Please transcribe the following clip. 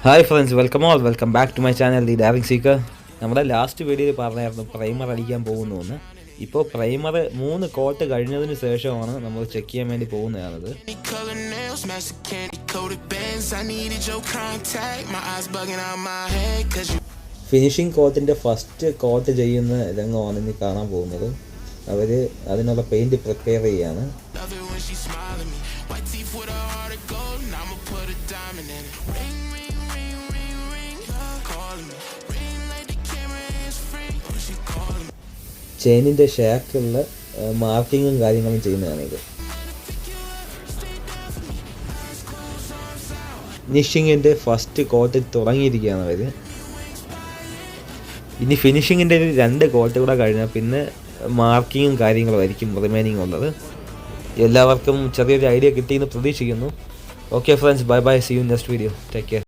Hi friends, welcome back to my channel the Daving Seeker. നമ്മുടെ last വീഡിയോയിൽ പറഞ്ഞായിരുന്നു primer അടിക്കാൻ പോകുന്നു എന്ന്. ഇപ്പോൾ പ്രൈമർ 3 കോട്ട് കഴിഞ്ഞതിന് ശേഷമാണ് നമ്മൾ ചെക്ക് ചെയ്യാൻ വേണ്ടി പോകുന്നതാണത്. ഫിനിഷിംഗ് കോട്ടിൻ്റെ ഫസ്റ്റ് കോട്ട് ചെയ്യുന്ന രംഗമാണ് ഇനി കാണാൻ പോകുന്നത്. അവർ അതിനുള്ള പെയിൻറ് പ്രിപ്പയർ ചെയ്യാണ്. ചെയിനിൻ്റെ ഷാക്കുള്ള മാർക്കിങ്ങും കാര്യങ്ങളും ചെയ്യുന്നതാണിത്. ഫിനിഷിങ്ങിൻ്റെ ഫസ്റ്റ് കോട്ട് തുടങ്ങിയിരിക്കുകയാണ് അവർ. ഇനി ഫിനിഷിങ്ങിൻ്റെ 2 കോട്ട് കൂടെ കഴിഞ്ഞാൽ പിന്നെ മാർക്കിങ്ങും കാര്യങ്ങളും ആയിരിക്കും റിമൈനിങ് ഉള്ളത്. എല്ലാവർക്കും ചെറിയൊരു ഐഡിയ കിട്ടിയെന്ന് പ്രതീക്ഷിക്കുന്നു. Okay friends, bye bye, see you next video, take care.